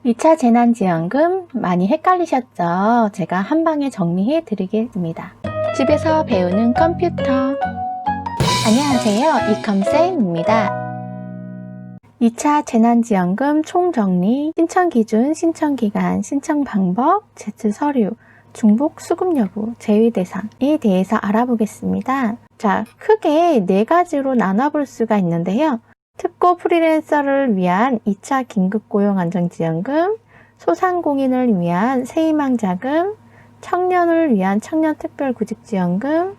2차 재난지원금 많이 헷갈리셨죠? 제가 한 방에 정리해 드리겠습니다. 집에서 배우는 컴퓨터. 안녕하세요. 이컴쌤입니다. 2차 재난지원금 총정리, 신청기준, 신청기간, 신청방법, 제출 서류, 중복 수급 여부, 제외 대상에 대해서 알아보겠습니다. 자, 크게 4가지로 나눠볼 수가 있는데요. 특고 프리랜서를 위한 2차 긴급고용안정지원금, 소상공인을 위한 세희망자금, 청년을 위한 청년특별구직지원금,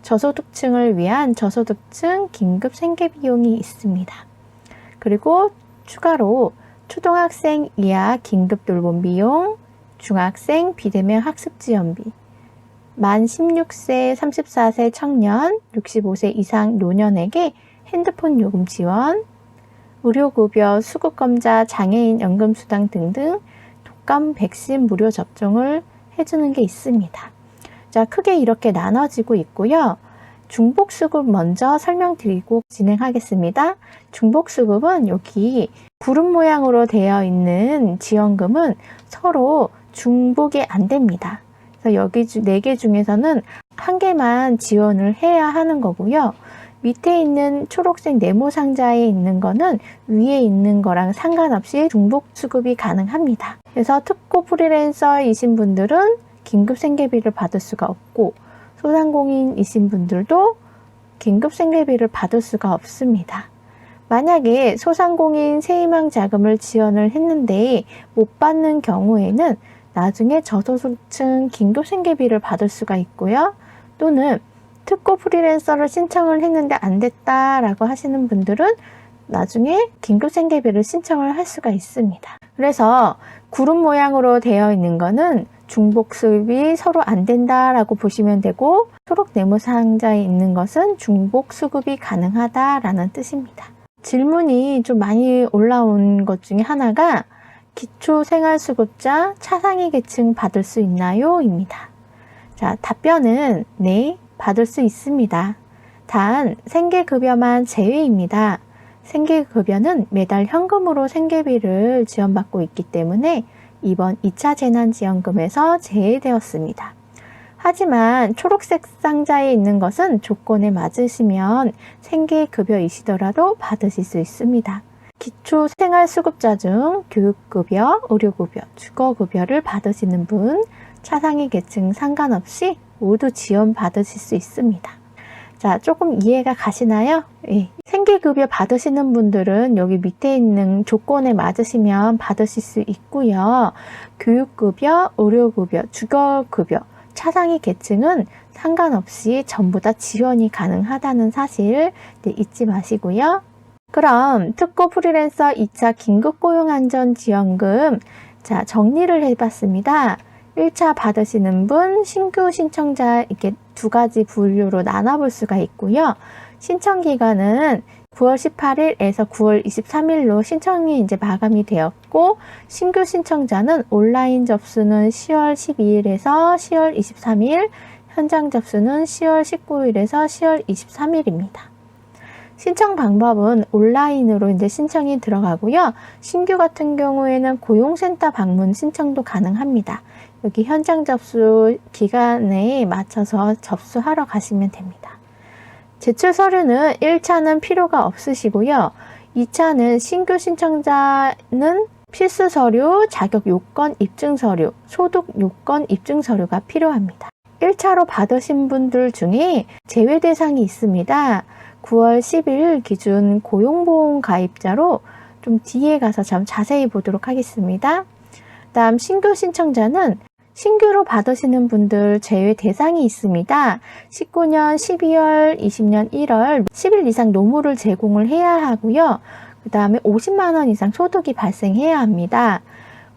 저소득층을 위한 저소득층 긴급생계비용이 있습니다. 그리고 추가로 초등학생 이하 긴급돌봄비용, 중학생 비대면 학습지원비, 만 16세 34세 청년, 65세 이상 노년에게 핸드폰 요금 지원, 의료급여, 수급검자, 장애인 연금수당 등등 독감 백신 무료 접종을 해주는 게 있습니다. 자, 크게 이렇게 나눠지고 있고요. 중복수급 먼저 설명드리고 진행하겠습니다. 중복수급은 여기 구름 모양으로 되어 있는 지원금은 서로 중복이 안 됩니다. 그래서 여기 4개 중에서는 한 개만 지원을 해야 하는 거고요. 밑에 있는 초록색 네모 상자에 있는 거는 위에 있는 거랑 상관없이 중복 수급이 가능합니다. 그래서 특고 프리랜서이신 분들은 긴급 생계비를 받을 수가 없고, 소상공인이신 분들도 긴급 생계비를 받을 수가 없습니다. 만약에 소상공인 세희망 자금을 지원을 했는데 못 받는 경우에는 나중에 저소득층 긴급 생계비를 받을 수가 있고요. 또는 특고 프리랜서를 신청을 했는데 안 됐다라고 하시는 분들은 나중에 긴급생계비를 신청을 할 수가 있습니다. 그래서 구름 모양으로 되어 있는 거는 중복수급이 서로 안 된다라고 보시면 되고, 초록 네모 상자에 있는 것은 중복수급이 가능하다라는 뜻입니다. 질문이 좀 많이 올라온 것 중에 하나가 기초생활수급자 차상위 계층 받을 수 있나요? 입니다. 자, 답변은 네, 받을 수 있습니다. 단 생계급여만 제외입니다. 생계급여는 매달 현금으로 생계비를 지원받고 있기 때문에 이번 2차 재난지원금에서 제외되었습니다. 하지만 초록색 상자에 있는 것은 조건에 맞으시면 생계급여이시더라도 받으실 수 있습니다. 기초생활수급자 중 교육급여, 의료급여, 주거급여를 받으시는 분, 차상위 계층 상관없이 모두 지원 받으실 수 있습니다. 자, 조금 이해가 가시나요? 예. 생계급여 받으시는 분들은 여기 밑에 있는 조건에 맞으시면 받으실 수 있고요. 교육급여, 의료급여, 주거급여, 차상위 계층은 상관없이 전부 다 지원이 가능하다는 사실 잊지 마시고요. 그럼 특고 프리랜서 2차 긴급고용안정지원금, 자, 정리를 해봤습니다. 1차 받으시는 분, 신규 신청자, 이렇게 2가지 분류로 나눠볼 수가 있고요. 신청 기간은 9월 18일에서 9월 23일로 신청이 이제 마감이 되었고, 신규 신청자는 온라인 접수는 10월 12일에서 10월 23일, 현장 접수는 10월 19일에서 10월 23일입니다. 신청 방법은 온라인으로 이제 신청이 들어가고요. 신규 같은 경우에는 고용센터 방문 신청도 가능합니다. 여기 현장 접수 기간에 맞춰서 접수하러 가시면 됩니다. 제출 서류는 1차는 필요가 없으시고요. 2차는 신규 신청자는 필수 서류, 자격 요건 입증 서류, 소득 요건 입증 서류가 필요합니다. 1차로 받으신 분들 중에 제외 대상이 있습니다. 9월 10일 기준 고용보험 가입자로 좀 뒤에 가서 좀 자세히 보도록 하겠습니다. 다음 신규 신청자는 신규로 받으시는 분들 제외 대상이 있습니다. 19년 12월, 20년 1월 10일 이상 노무를 제공을 해야 하고요. 그 다음에 50만 원 이상 소득이 발생해야 합니다.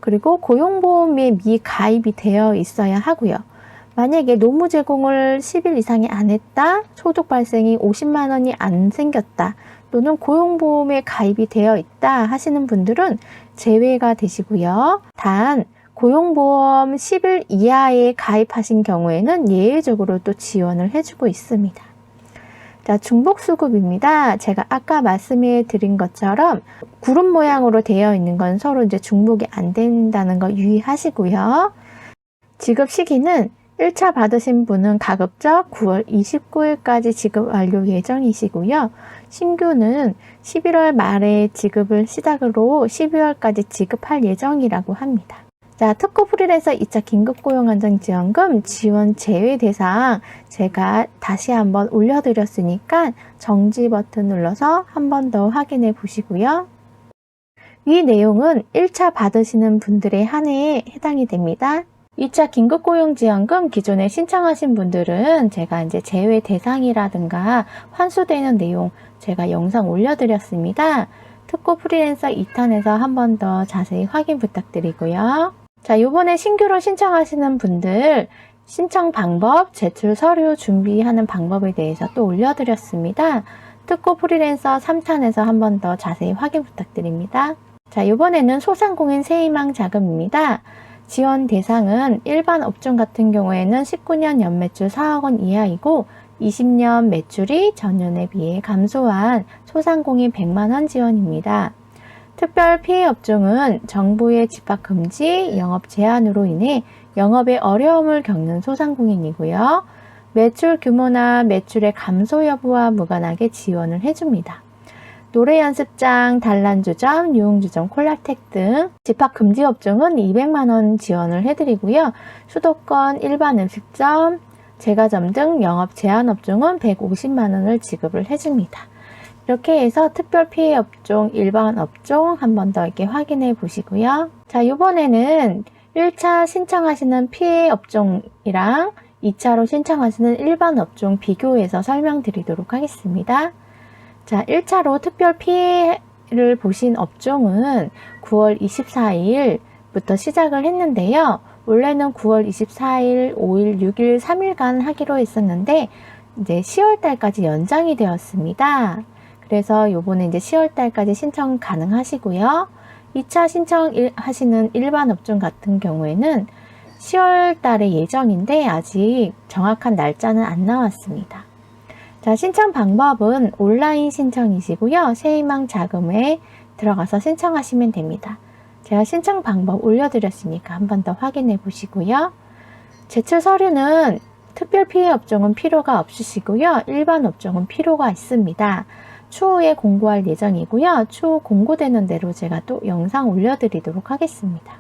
그리고 고용보험에 미가입이 되어 있어야 하고요. 만약에 노무 제공을 10일 이상이 안 했다, 소득 발생이 50만 원이 안 생겼다, 또는 고용보험에 가입이 되어 있다 하시는 분들은 제외가 되시고요. 단 고용보험 10일 이하에 가입하신 경우에는 예외적으로 또 지원을 해주고 있습니다. 자, 중복수급입니다. 제가 아까 말씀해 드린 것처럼 구름 모양으로 되어 있는 건 서로 이제 중복이 안 된다는 거 유의하시고요. 지급 시기는 1차 받으신 분은 가급적 9월 29일까지 지급 완료 예정이시고요. 신규는 11월 말에 지급을 시작으로 12월까지 지급할 예정이라고 합니다. 자, 특고 프리랜서 2차 긴급고용안정지원금 지원 제외 대상 제가 다시 한번 올려드렸으니까 정지 버튼 눌러서 한 번 더 확인해 보시고요. 이 내용은 1차 받으시는 분들에 한해 해당이 됩니다. 2차 긴급고용지원금 기존에 신청하신 분들은 제가 이제 제외 대상이라든가 환수되는 내용 제가 영상 올려드렸습니다. 특고 프리랜서 2탄에서 한 번 더 자세히 확인 부탁드리고요. 자, 이번에 신규로 신청하시는 분들 신청 방법, 제출 서류 준비하는 방법에 대해서 또 올려드렸습니다. 특고 프리랜서 3탄에서 한 번 더 자세히 확인 부탁드립니다. 자, 이번에는 소상공인 세희망 자금입니다. 지원 대상은 일반 업종 같은 경우에는 19년 연매출 4억 원 이하이고 20년 매출이 전년에 비해 감소한 소상공인 100만 원 지원입니다. 특별 피해 업종은 정부의 집합 금지, 영업 제한으로 인해 영업에 어려움을 겪는 소상공인이고요. 매출 규모나 매출의 감소 여부와 무관하게 지원을 해줍니다. 노래 연습장, 단란주점, 유흥주점, 콜라텍 등 집합 금지 업종은 200만 원 지원을 해드리고요. 수도권, 일반 음식점, 제과점 등 영업 제한 업종은 150만 원을 지급을 해줍니다. 이렇게 해서 특별 피해 업종, 일반 업종 한 번 더 이렇게 확인해 보시고요. 자, 이번에는 1차 신청하시는 피해 업종이랑 2차로 신청하시는 일반 업종 비교해서 설명드리도록 하겠습니다. 자, 1차로 특별 피해를 보신 업종은 9월 24일부터 시작을 했는데요. 원래는 9월 24일, 5일, 6일, 3일간 하기로 했었는데 이제 10월 달까지 연장이 되었습니다. 그래서 요번에 이제 10월 달까지 신청 가능하시고요. 2차 신청하시는 일반 업종 같은 경우에는 10월 달에 예정인데 아직 정확한 날짜는 안 나왔습니다. 자, 신청 방법은 온라인 신청이시고요. 세희망 자금에 들어가서 신청하시면 됩니다. 제가 신청 방법 올려드렸으니까 한 번 더 확인해 보시고요. 제출 서류는 특별 피해 업종은 필요가 없으시고요. 일반 업종은 필요가 있습니다. 추후에 공고할 예정이고요. 추후 공고되는 대로 제가 또 영상 올려드리도록 하겠습니다.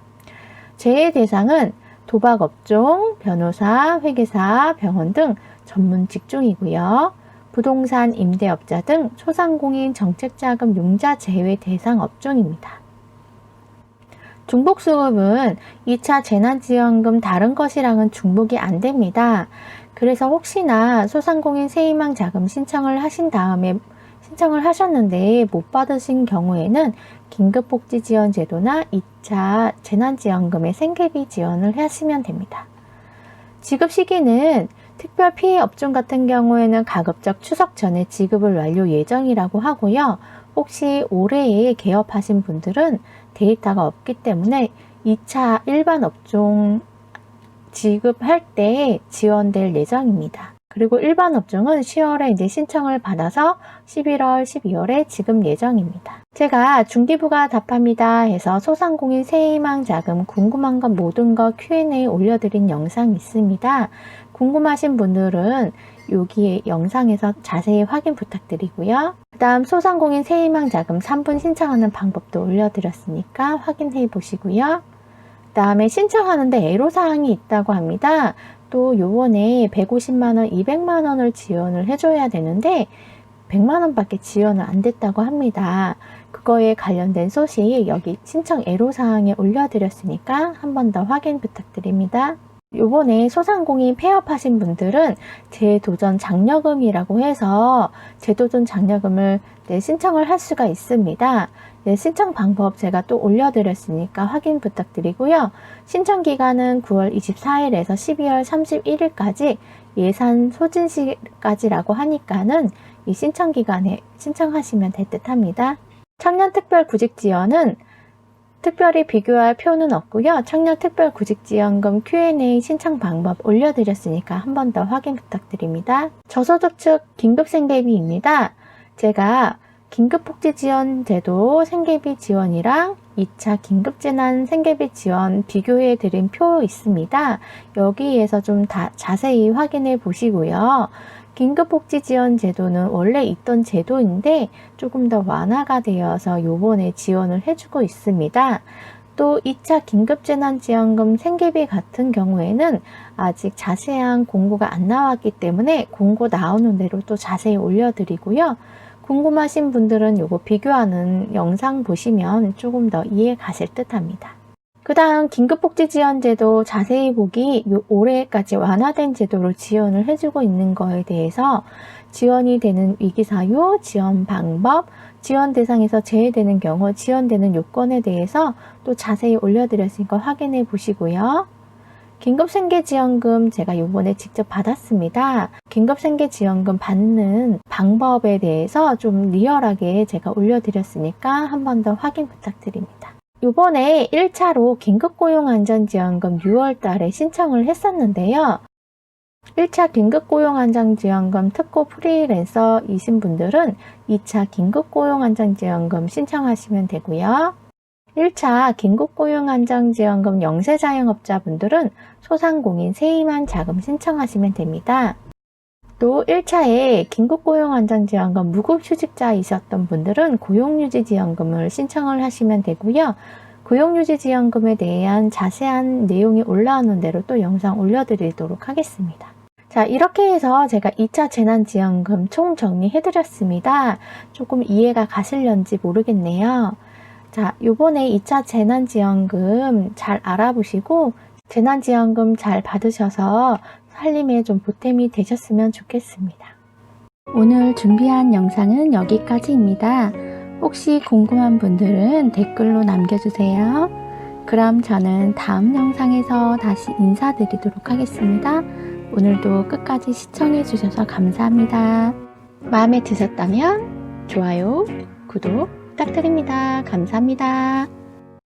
제외 대상은 도박 업종, 변호사, 회계사, 병원 등 전문 직종이고요. 부동산 임대업자 등 소상공인 정책자금 융자 제외 대상 업종입니다. 중복수급은 2차 재난지원금 다른 것이랑은 중복이 안 됩니다. 그래서 혹시나 소상공인 세희망 자금 신청을 하신 다음에 신청을 하셨는데 못 받으신 경우에는 긴급복지지원제도나 2차 재난지원금의 생계비 지원을 하시면 됩니다. 지급 시기는 특별 피해 업종 같은 경우에는 가급적 추석 전에 지급을 완료 예정이라고 하고요. 혹시 올해에 개업하신 분들은 데이터가 없기 때문에 2차 일반 업종 지급할 때 지원될 예정입니다. 그리고 일반 업종은 10월에 이제 신청을 받아서 11월, 12월에 지급 예정입니다. 제가 중기부가 답합니다 해서 소상공인 세희망 자금 궁금한 것 모든 것 Q&A 올려드린 영상이 있습니다. 궁금하신 분들은 여기 영상에서 자세히 확인 부탁드리고요. 그 다음 소상공인 세희망 자금 3분 신청하는 방법도 올려드렸으니까 확인해 보시고요. 그 다음에 신청하는데 애로사항이 있다고 합니다. 또 요번에 150만원, 200만원을 지원을 해줘야 되는데 100만원 밖에 지원은 안 됐다고 합니다. 그거에 관련된 소식 여기 신청 애로사항에 올려드렸으니까 한 번 더 확인 부탁드립니다. 요번에 소상공인 폐업하신 분들은 재도전 장려금이라고 해서 재도전 장려금을 신청을 할 수가 있습니다. 신청 방법 제가 또 올려드렸으니까 확인 부탁드리고요. 신청 기간은 9월 24일에서 12월 31일까지 예산 소진 시까지라고 하니까는 이 신청 기간에 신청하시면 될 듯 합니다. 청년특별 구직 지원은 특별히 비교할 표는 없고요. 청년특별구직지원금 Q&A 신청 방법 올려드렸으니까 한 번 더 확인 부탁드립니다. 저소득 측 긴급생계비입니다. 제가 긴급복지지원제도 생계비 지원이랑 2차 긴급재난 생계비 지원 비교해 드린 표 있습니다. 여기에서 좀 자세히 확인해 보시고요. 긴급복지지원제도는 원래 있던 제도인데 조금 더 완화가 되어서 요번에 지원을 해주고 있습니다. 또 2차 긴급재난지원금 생계비 같은 경우에는 아직 자세한 공고가 안 나왔기 때문에 공고 나오는 대로 또 자세히 올려드리고요. 궁금하신 분들은 요거 비교하는 영상 보시면 조금 더 이해 가실 듯 합니다. 그 다음 긴급복지지원제도 자세히 보기 올해까지 완화된 제도로 지원을 해주고 있는 거에 대해서 지원이 되는 위기사유, 지원 방법, 지원 대상에서 제외되는 경우 지원되는 요건에 대해서 또 자세히 올려드렸으니까 확인해 보시고요. 긴급생계지원금 제가 요번에 직접 받았습니다. 긴급생계지원금 받는 방법에 대해서 좀 리얼하게 제가 올려드렸으니까 한 번 더 확인 부탁드립니다. 요번에 1차로 긴급고용안전지원금 6월 달에 신청을 했었는데요. 1차 긴급고용안전지원금 특고 프리랜서이신 분들은 2차 긴급고용안전지원금 신청하시면 되고요. 1차 긴급고용안정지원금 영세자영업자분들은 소상공인 세입안 자금 신청하시면 됩니다. 또 1차에 긴급고용안정지원금 무급휴직자이셨던 분들은 고용유지지원금을 신청을 하시면 되고요. 고용유지지원금에 대한 자세한 내용이 올라오는 대로 또 영상 올려드리도록 하겠습니다. 자, 이렇게 해서 제가 2차 재난지원금 총 정리해드렸습니다. 조금 이해가 가실런지 모르겠네요. 자, 요번에 2차 재난지원금 잘 알아보시고 재난지원금 잘 받으셔서 살림에 좀 보탬이 되셨으면 좋겠습니다. 오늘 준비한 영상은 여기까지입니다. 혹시 궁금한 분들은 댓글로 남겨주세요. 그럼 저는 다음 영상에서 다시 인사드리도록 하겠습니다. 오늘도 끝까지 시청해주셔서 감사합니다. 마음에 드셨다면 좋아요, 구독 부탁드립니다. 감사합니다.